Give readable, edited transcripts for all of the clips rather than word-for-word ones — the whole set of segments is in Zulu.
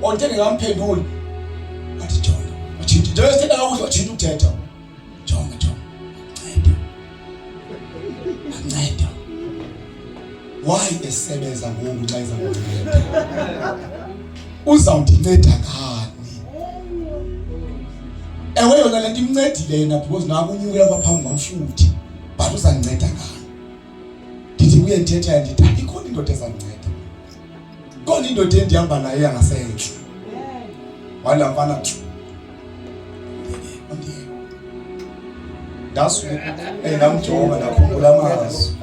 Ontenge ngamphendula. Athi Jonga. Wathinta nje esithetha kakuhle wathinta ukuthetha. Jonga. Anceda. Why esebenza ngoku xa eza ngokunceda? Uzawundinceda ngani? Ewe yona lento imncedile yena because naku unyukela kwaphambi kwamfuthi. But uzandinceda ngani? Ndithi kuye ndithetha ndithi ikhona indoda ezandinceda. Khona indoda endihamba nayo yangasenhle. Wala mfana nje. Ngamjonga nakhumbula amazwi.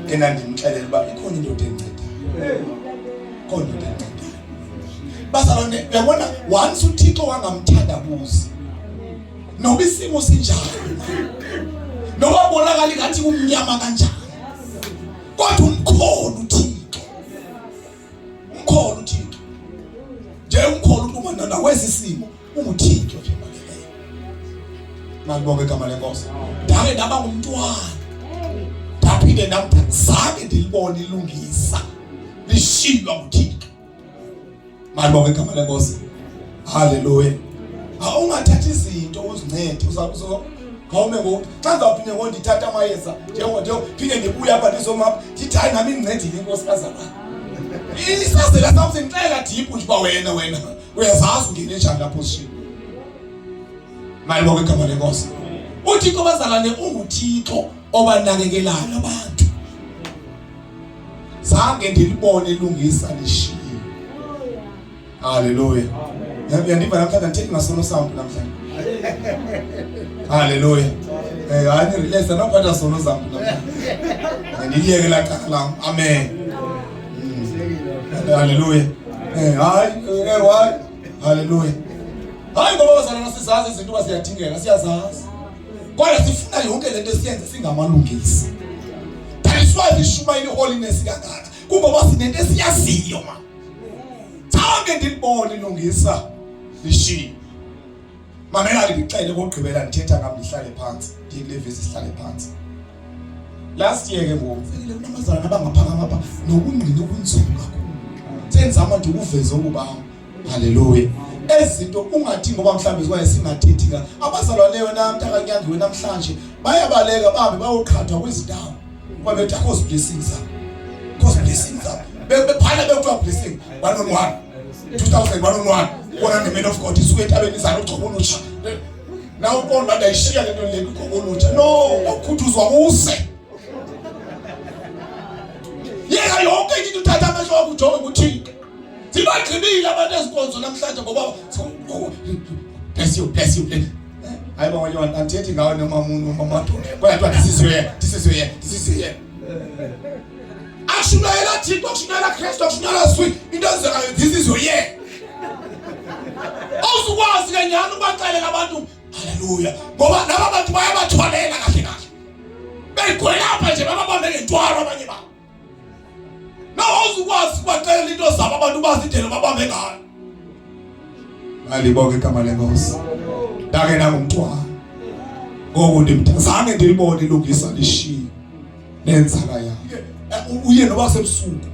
Ndimxelela uba ikhona indoda endinceda. Khona indoda endinceda. Bazalwane, uyabona once uThixo wangamthandabuzi. Noba isimo sinjalo. Noba bonakala ngathi kumnyama kanjani. Kodwa umkholo uThixo. Umkholo uThixo. Nje umkholo uManana nawesi simo uThixo nje maleleyo. Malibonke igama lenkosi. Ndake ndaba ngumntwana. Ndaphinde zange ndilibone ilungisa. Lishiywa nguThixo. Malibonke igama lenkosi. Haleluya. Awungathathi izinto uzincede ngawume ngoku xa ngizawuphinde ngondithatha amayeza njengophinde ndibuya apha ndizomapha ndithi hayi nami indincedile inkosikazi apha. Isazela sam sendixelela diphu nje uba wena uyazazi ungene njani lapho sishini. Malibonke igama lenkosi. UThixo bazalwane unguThixo obanakekelayo abantu. Zange ndilibone ilungisa lishiye. Haleluya. Yandiva namhlanje ndithi ngasono sam namhlanje. Haleluya. Hayi relax anophatha sono zam namhlanje. Ngiyeke la cala lam. Amen. Haleluya. Hayi haleluya. Hayi ngoba bazalwana sizazi izinto siyadingeka siyazazi. Kodwa sifuna yonke lento esiyenza singamalungisi. That is why ishuma ini holiness kangaka. Kungoba sinento esiyaziyo ma. Zange ndilibone ilungisa lishiye. Mamela ngixele kokugqibela ndithetha ngami ndihlale phansi. Ndiyilevisi sihlale phansi. Last year ke ngoku mfekile kunamazana abangaphakama apha nokungqina okunzulu kakhulu. Senzama nje ukuveza ukuba haleluya. Ezinto ungathi ngoba mhlambe kwaye singathethi ka abazalwane wena mntakanyangi wena namhlanje bayabaleka babe bayoqhathwa kwezindawo ngoba bethi akho blessings up. Cause blessings up. Bephala bekuthiwa blessing 1-on-1 2001 wona the man of God isuke etabeni izalo ugcobulutsha. Now ubona banda ishiya lento le ugcobulutsha. No, ukhuthuzwa kuse. Yeka yonke into uthatha amehlo wakho ujonge kuThixo. Sibagqibile abantu ezikonzo namhlanje ngoba bless you. Hayi bawona andithethi ngawe noma umuntu kodwa this is here. Akushumayela Thixo, akushumayela Kristu, akushumayela sweet into ezekayo this is your year. Awuzukwazi kenyana ubaxelela abantu haleluya ngoba laba bantu bayabathwalela kahle. Begwela apha nje bababambe ngentwaro abanye babo. Awuzukwazi ukubaxelela into zabo abantu bazidele babambe ngayo. Malibonke igama lenkosi. Ndake nangumntwana. Ngoku ndimthazange ndilibone ilungisa lishiye. Nenzaka yakhe. Uye noba sebusuku.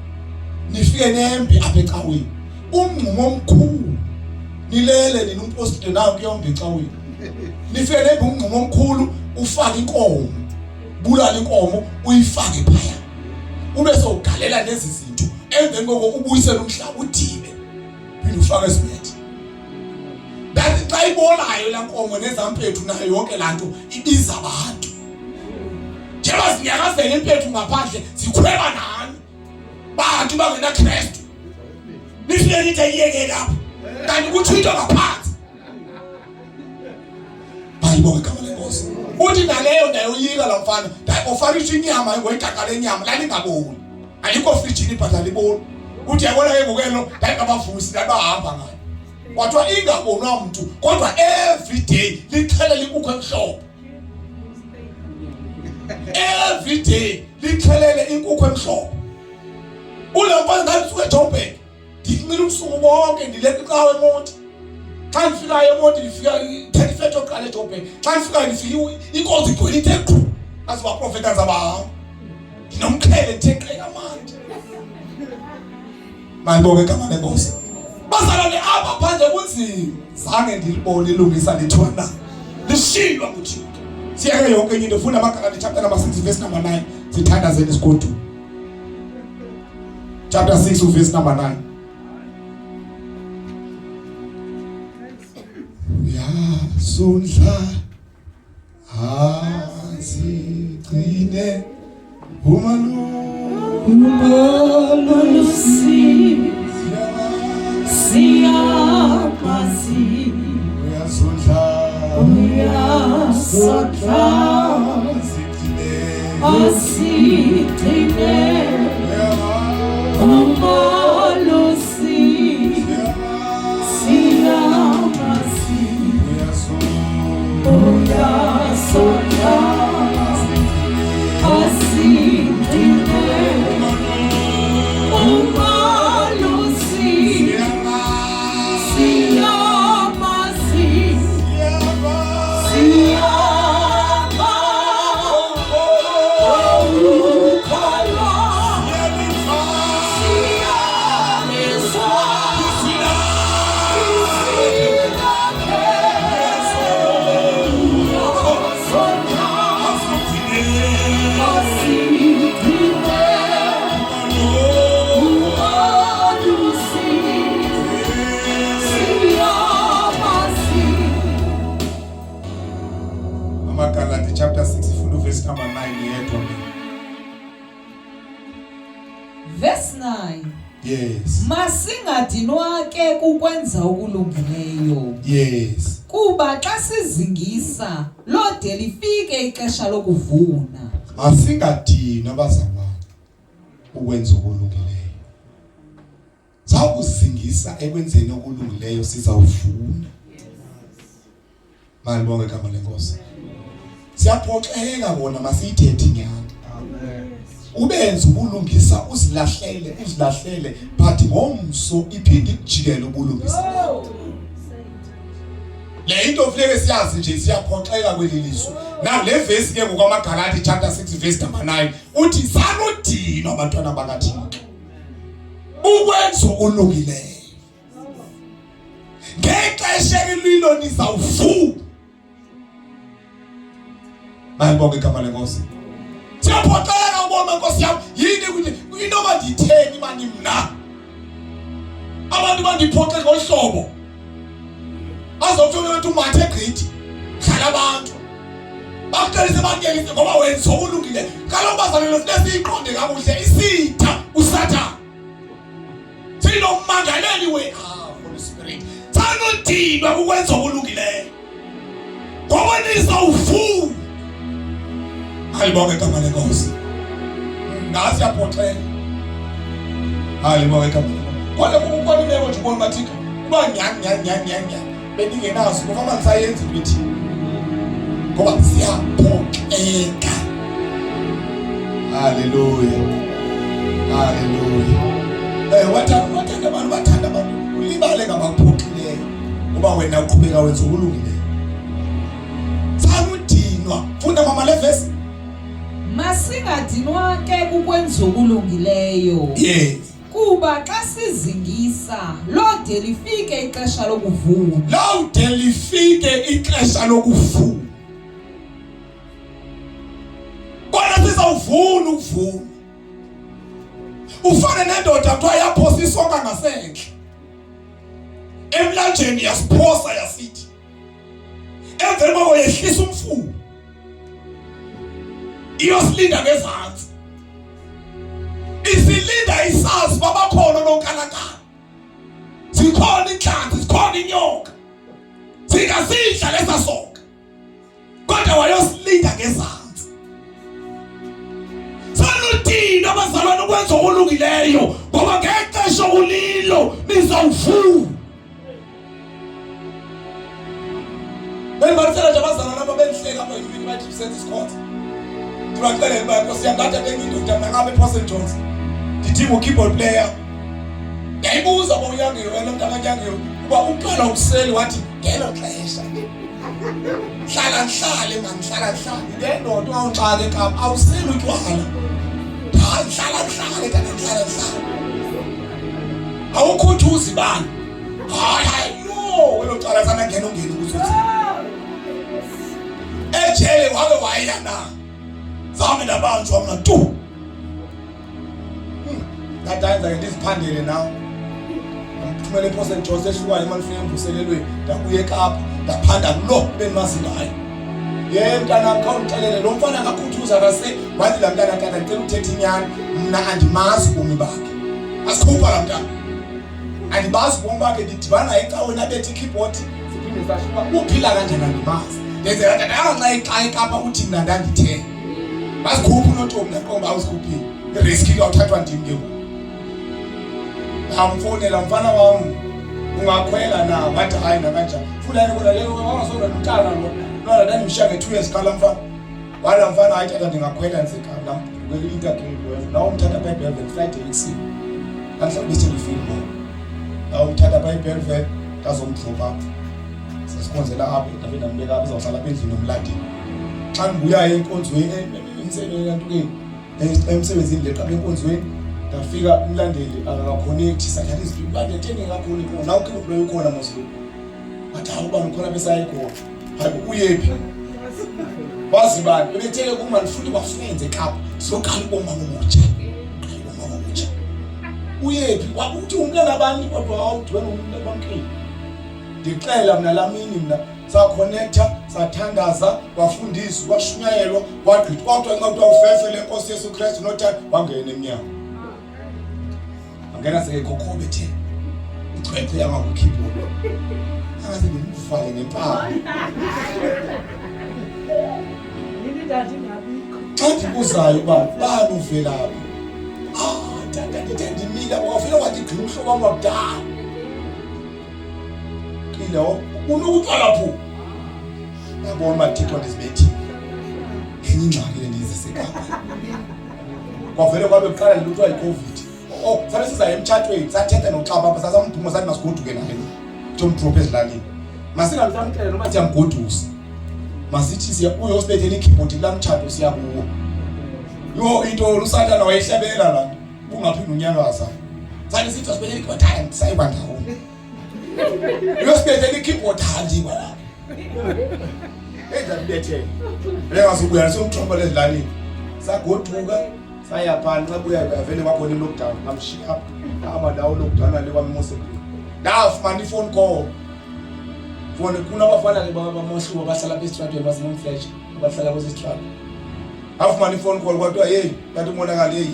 Nifike nembi apha ecaweni. Umngqumo omkhulu. Nilele nina umpostile nawo kuyombi ecaweni. Nifike nembi umngqumo omkhulu ufaka inkomo. Bulala inkomo uyifake phaya. Ube sowugalela lezi zinto emveni koko ubuyisela umhlaba udibe phinde ufake esibethi. Bathi xa ibolayo la nkomo nezampethu nayo yonke lanto ibiza abantu. Njeba zinyakazela impethu ngaphandle zikhweba nani. Bantu bangena Kristu. Nifike nithi yeke lapho. Kanti kuthintwa ngaphansi. Bayibonke igama lenkosi. Uthi naleyo ndayoyika la mfana, ofarisha inyama ngoyidaka lenyama la ningaboni. Ayikho fridge ibhatala liboni. Uthi yabona ke ngokelo ngabavusi labahamba ngayo. Kodwa ingabonwa umuntu, kodwa every day likhelela inkukhu emhlophe. Every day likhelele inkukhu emhlophe. Ule mfana ngasuke eJoburg. Ngicela ubusuku bonke ndileqa iqhawe emoto. Xa ngifika emoto ngifika 35 oqala eJoburg. Xa ngifika ngifika inkonzo igcwele ithe asiba prophetans abahamba. Nginomkhele ntheqe amandla. Malibonke igama lenkosi. Bazalwane lapha phandle kunzima zange ndilibone ilungisa lethwana lishilwa nguThixo. Siyeke yonke into ufuna amaGalatia chapter number 6 verse number 9 sithandazeni isigodu. Chapter 6 verse number 9. Yasundla azigcine umalusi siyamazi uyasondla azigcine umalusi siyamazi uyasondla azigcine umalusi siyamazi amaGalatia chapter 6 funda verse number 9 yedwa. Verse 9. Yes. Masingadinwa ke kukwenza okulungileyo. Yes. Kuba xa sizingisa lode lifike ixesha lokuvuna. Masingadinwa bazalwane ukwenza okulungileyo. Sawuzingisa ekwenzeni okulungileyo sizawuvuna. Malibonke igama lenkosi. Siyaphoxeka bona masiyithethe inyanga. Amen. Ubenze ubulungisa uzilahlele but ngomso iphinde ikujikele ubulungisa. Le into ufike siyazi nje siyaphoxeka kweliliso. Na le verse ke ngokwamaGalatia chapter 6 verse number 9 uthi sanodinwa abantwana bakaThixo ukwenza okulungileyo. Ngexesha elilo nizawuvuna. Malibonke igama lenkosi. Siyaphoxeka ubona Nkosi yami yini ukuthi inoba nditheni manje mina. Abantu bandiphoxe ngohlobo. Azofuna ukuthi umathe gqithi. Hlala abantu. Bakucelise bangelise ngoba wenza okulungile. Kaloku bazalelo funeka siyiqonde kakuhle isitha uSathane. Sinommangaleli Holy Spirit. Sanodinwa ukwenza okulungileyo. Ngoba nizawuvuna. Halibonke igama lenkosi. Ngasi yaphoxeka. Halibonke igama lenkosi. Kodwa ukubona imeko nje ubona bathika. Kuba nya. Bendingenazo ngoba mangisayenza ukuthi. Ngoba siyaphoxeka. Hallelujah. Wathanda abantu. Ulibale ngabaphoxileyo. Ngoba wena uqhubeka wenza okulungileyo. Sanudinwa. Funda mama le verse. Masingadinwa ke kukwenza okulungileyo. Yes. Kuba xa sizingisa lode lifike ixesha lokuvuna. Lode lifike ixesha lokuvuna. Kodwa sizawuvuna ukuvuna. Ufane nendoda kuthiwa yaphosa isonka ngasendle. Emlanjeni yasiphosa yasithi. Emveni koko yehlisa umfuno. Iyosilinda ngezantsi. Isilinda isazi babakhona nonkalakala. Sikhona inhlanzi, sikhona inyoka. Singasidla lesa sonka. Kodwa wayosilinda ngezantsi. Sanudinwa abazalwane ukwenza okulungileyo ngoba ngexesha okulilo nizawuvuna. Benibalisela nje abazalwane ababenhleka apha yini bathi senze isikhothi. Ndibaxelela uba Nkosi yami ngathi bengindoda mina ngabe Pastor Jones. Ndidinga u-keyboard player. Yayibuza uba uyangeyo wena mntu akanyangeyo uba uqala ukuseli wathi ngelo xesha. Hlala man. Ngendoda ungawuxaka eKapa awuseli utywala. Hlala. Awukhuthuzi bani. Hayi wena ungena ukuthi ejele wake waya na zame nabantu amatu ngadayenza ke ndiziphandele nawo ngithumele ipost eJohn seshukwayo manje ufike emvuselelweni ndabuye eKapa ndaphanda kulo benimazi ngayo mntana khawuxelele lo mfana akakhuthuza akase wathi la mntana tata ngicela ukuthetha inyani mina andimazi ubomi bakhe asikhupha la mntana andibazi ubomi bakhe ndidibana ecaweni abethi ikeyboard siphinde sashuka uphila kanjani andimazi ndenzela tata anganxa eKapa uthi mina ndandithe basikhupha unontombi naqomba awusikhuphile iriski kawuthathwa ndim ke ngamfonela mfana wami ungakhwela na wathi hayi nakanjani fulani kona leyo wangasona nomntana lo nona ndandimshiya nge2 years qala mfana wala mfana hayi tata ndingakhwela ngisekhaya kweli interview nawo umthatha eBellville Friday ekuseni kanhla bese ngifika nawo umthatha eBellville kazomdropa sesikhonzela apha ndabena mbeka apha uzawuhlala apha endlini nomladi xa ngibuya enkonzweni emsebenzini kanti ke emsebenzini leqa enkonzweni ndafika umlandeli akakaconnect sathatha izinto kanti ethenge kakhulu khona nawo kilo blow khona moslo bathi awuba ngikhona besayikhona hayi uyephi wazi bani bebethele kuma ndifuna bafrenze eKapa soqala ubomama omutsha uyephi wakuthi umntana abantu kodwa awudwena umuntu abankini ndixela mina lamini mina saconnecta sathandaza wafundiswa kwashunyayelwa wagqithi kodwa nxa ufefe lenkosi Yesu Kristu nothatha wangena eminyango angena sekekhokobe the icwephe yangakukhipho angaze ngimfale ngempala yini dadi ngabikho xa ndibuzayo bani uvelaphi tata ndithendimila wafika wathi gqimhlo kwami wakudala kilo unokuqala pho yabona mathixo ndizibethi enye ingxaki endizisekapa kwavele kwabe kuqala lutho yiCovid sabe siza emtshatweni sathetha noXaba apha sasamphuma sathi masigoduke naye Tomdrop ezilalini masingamhlamkele noma siyamgodusa masithi siya uyosibethela ikeyboard lamtshato siya kuwo yo into uSathana wayehlebela la ungaphinde unyakaza sathi sithi sibethela ikeyboard sayiba ndawo uyosibethela ikeyboard handi bala endabethe lengazubuya nasomthombola ezilalini sagoduka sayapha nxabuya vele kwakhona ilockdown ngamshiya ama ndawo lockdown ale kwaMose ndafumana iphone call fone kunabafana ke bamashuwa bahlala beStratford bazinomflash abahlala kweStratford afumana iphone call kwathi hey kanti umonakala hey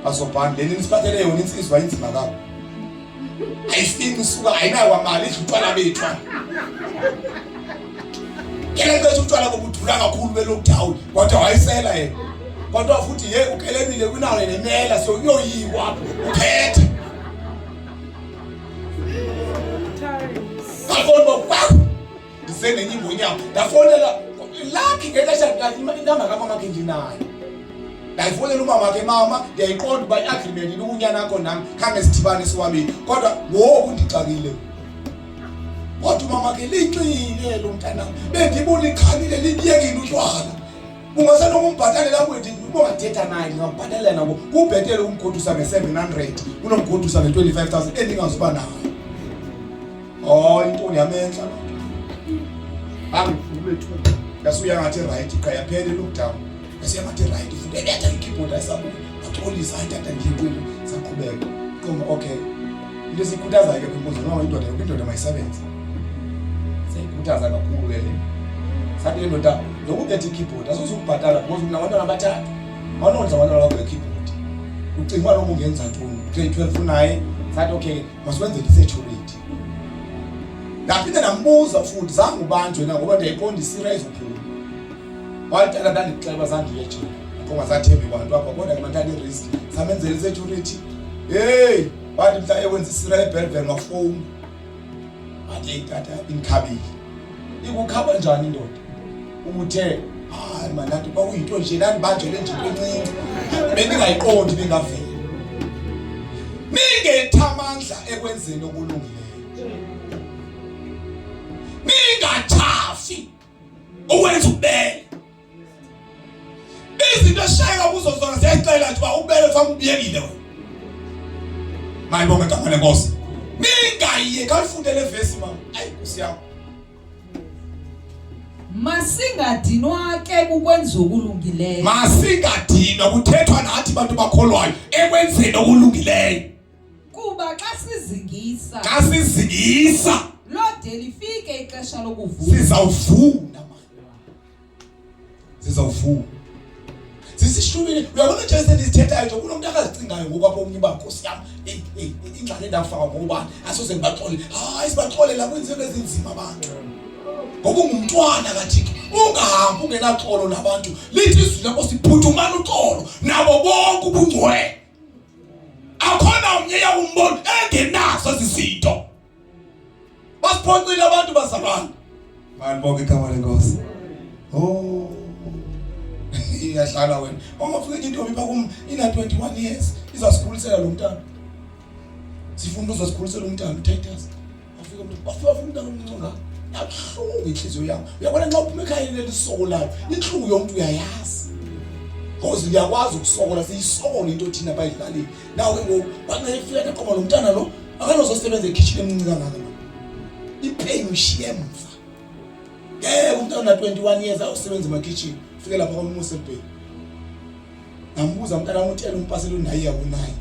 azobhanda leni nisiphathele yona insizwa inzima kakhulu ayifini usuka ayinayo amali izutshwala bethu kele nto utshwala bobudula kakhulu belockdown kodwa wayisela yena kodwa futhi ukelemile kunawo nemela so uyoyikwa uphethe ngabona kwakho ndisene nyimbo nyama ndafonela lucky ngexesha ngathi intamba kamama ke ndinayo ndayifonela umama ke mama ndiyayiqonda by agreement ukunyana nakho nami khange sidibane siwabili kodwa ngoku ndixakile kodwa mama ke liqinile lo mntana bendibona ikhalile libiyekile utshwala ungasenokumbhatala lapho ubongathetha naye ngabhatalela nabo kubhetele umgodusa nge700 unomgodusa nge25000 endingazuba nayo intoni yamenhla angifubethu yasuya ngathi right qaya phele lockdown yasuya ngathi right futhi ebetha ikeyboard asabu atholisa ayithatha ngiyintweni saqhubeka koma okay into sikhuthaza ke kwimbuzo noma indoda mayisebenza seyikhuthaza kakhulu ke le sathi le ndoda lokubetha ikeyboard asuzukubhatala because unabantwana abathathu awunondla abantwana bakho ekeyboard ucinga lo mungenza ntoni grade 12 unaye sathi okay masiwenzele security laphinda nambuza futhi zange ubanjwe na ngoba ndiyayiqonda isirize uphula wathi akadandixeba zandiyeje ngoba sathembi abantu apha kodwa ngimantana irisk samenzele security hey wathi mhla ekwenza isirize eBellville ngafone wathi tata inkhabile ikukhaba njani indoda uthe hayi manati kwakuyinto nje nani banjele nje encinci bendingayiqondi bengavela ningethamandla ekwenzeni okulungileyo ningathafi ukwenza ubele izinto eshayeka kuzo zona ziyacela ukuthi ubele fanele ubiyekile wena mayibonke igama lenkosi ningaye kalifunde le verse mama ayi kusiyapha masingadinwa ke kukwenza okulungileyo masingadinwa kuthethwa nathi bantu bakholwayo ekwenzeni okulungileyo kuba xa sizingisa lode lifike ixesha lokuvuna sizawuvuna sisishubile uyabona nje sendisithethayo nje kunomuntu akazicingayo ngokwapho omnye bankosi yami ingxaki endafaka ngobani asoze ngibaxole hayi sibaxole la kwenziwe ezinzima abantu ngoba ungumntwana kaThixo ungahambi ungenaxolo nabantu lithi izwi lakho siphuthumana uxolo nabo bonke ubungcwele akhona omnye yakumbona engenazo izinto basiphoncile abantu bazalwane manje bonke igama lenkosi iyahlala wena ongafika intombi bakum ina 21 years izasikhulisela lo mntana sifunda uzasikhulisa umntana uTitus afika umntana omncane yabuhlungu inhliziyo yami uyabona nxa uphuma ekhayeni lelisokolayo inhlungu yomuntu uyayazi because liyakwazi ukusokola siyisokola into thina bayidlalile nawe ngoku bangayifika neqoma lo mntana lo akanozosebenza ekitchen emncane kangaka ipain ushiye emva umntana 21 years awusebenza emakitchen fike lapha kwaMusa eBheki ngambuza umntana wami uthela umpasela unayi yakunayi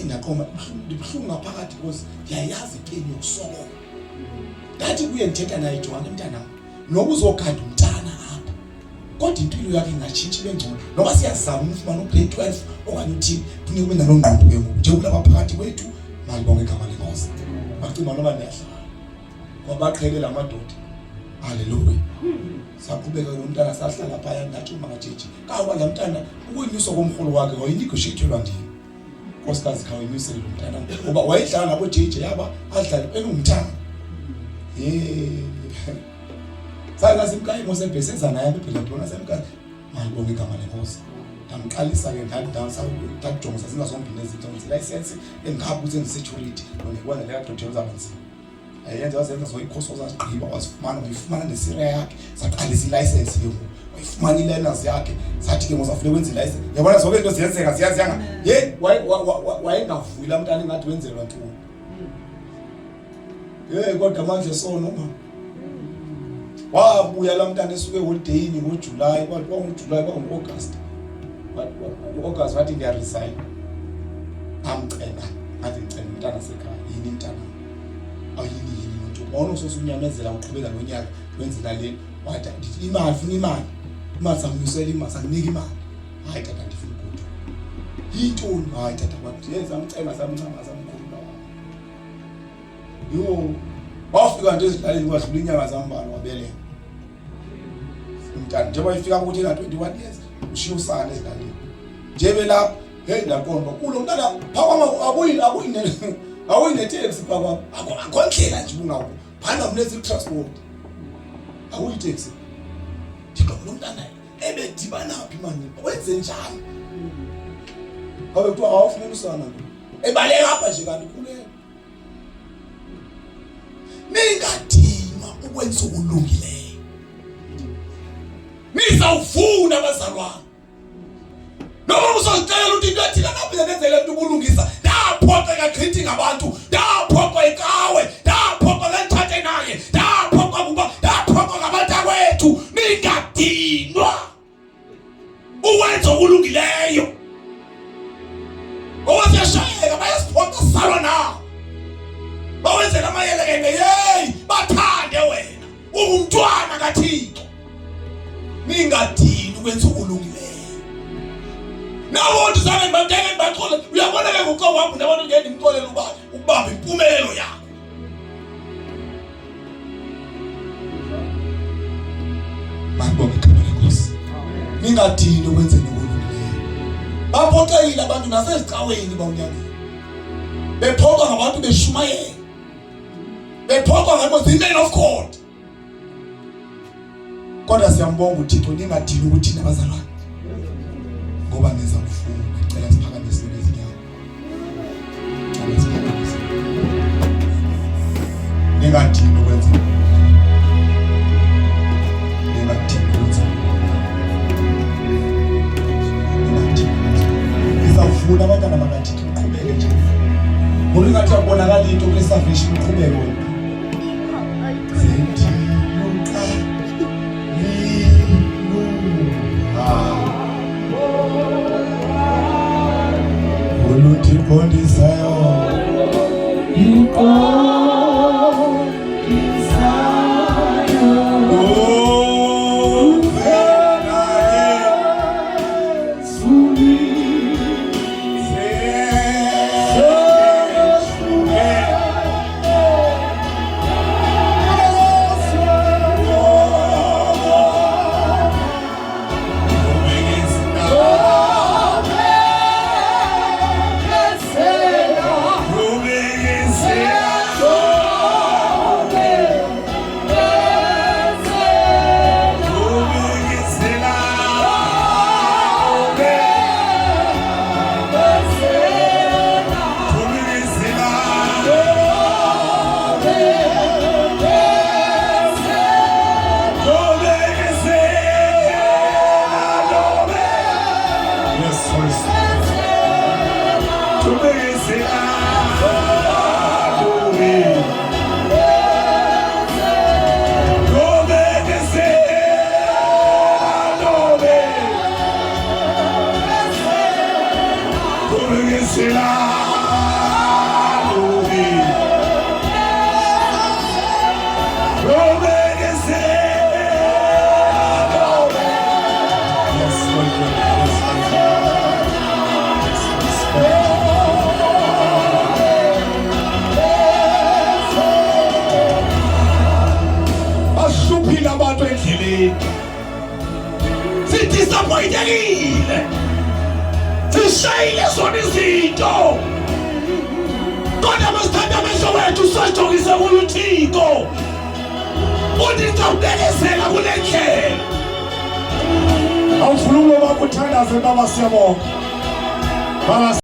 indaqoma ibhlungu ngaphakathi because yayazi ipain yokusokola ngathi kuye ngithetha naye Jowana mntana noba uzogada umntana apha kodwa impilo yakhe ingashintshi bengcono noba siyazama ufumana ugrade 12 okanye uthini kufuneka ube nalongqondo ke ngoku nje kulapha phakathi kwethu malibonke igama lenkosi bacima noba niyahlala ngoba baqhele lamadoda haleluya saqhubeka lo mntana sahlala phaya ngathi uma ngajeji kawa la mntana ukuyinyusa komholo wakhe wayinegotiateelwa ndini nkosikazi khawenyusele lo mntana ngoba wayedlala nabo JJ yaba adlala enumthana sala simkayi Mose beseza naye phela dona semkayi malibonke igama lenkosi ngamqalisa ke ngadansa ukujonga sasinga zombini izinto license engikhabu security ngikubona le dodo uzabanzima ayenza wazenza zoyikhoso zazigqiba wayifumana nesira yakhe saqalisa ilicense ke ngoku wayifumana ilearners yakhe sathi ke mozafune kwenza ilicense yabona zonke into ziyenzeka siyaziyanga wayengavuyila umntana engathi wenzelwa ntoni kodwa manje sono wabuya la mntana esuke holiday ngoJuly kwaNgoJuly kwaNgoAugust August wathi ngiya resign amcela ngathi ngicela umntana sekhaya yini mntana awuyini umuntu bona sosunyamezela uqhubeka nonyaka wenzela le wathi ndithi imali funa imali samnyusela imali sanginika imali hayi tata ndifuna ukuthi yintoni hayi tata kwathi yenza amcela samncama samkhulu yo wafika nje ezidlaleni kwadlula inyanga zambalwa wabele umntana njengoba ifika ukuthi ina 21 years ushiya usana ezidlaleni njebe lapha ndaqonda kulo mntana phakama awuyine taxi phakama akhondlela nje bungawo phana mnezi transport awuyi taxi ndika lo mntana ebedibana phi manje wenze njani abe kuthiwa awufuna usana ebale lapha nje kanti khuleka ningadinwa ukwenza okulungileyo nizawuvuna bazalwane noma uzocela ukuthi into ethina naphela nenzele into ukulungisa ndaphoqa kaGrithi ngabantu ndaphoqa ikawe ndaphoqa ngenthathe naye ndaphoqa kuba ndaphoqa ngabantakwethu ningadinwa ukwenza okulungileyo ngoba siyashayeka bayasiphoqa salwa nawo bawenzela amayelekende bathande wena ungumntwana kaThixo ningadini ukwenza okulungileyo nawo ndizame ngibangeke ngibaqole uyabona ke ngoku waphu nabantu ngeke ngimxolele ubamba impumelelo yakho malibonke igama lenkosi ningadini ukwenza okulungileyo baphoxekile abantu nasezicaweni bawunyangeni bephoqa ngabantu beshumayela bephoqa ngabo men of God kodwa siyambonga uThixo ningadini ukuthi nabazalwane ngoba niza kufuna ngicela siphakamise izinyawo ningadini ukwenza izawufuna abantwana bakaThixo uqhubeke nje ngoba ingathi akubonakala ngisho uqhubeke wena. Sethi luqa liluha oluthi phondisayo abantu endleleni sidisappointekile sishayile zona izinto kodwa masithatha amehlo wethu sijokise kulo uThixo uthi sawubekezela kule ndlela awufuna ukubakuthandaze baba siyabonga baba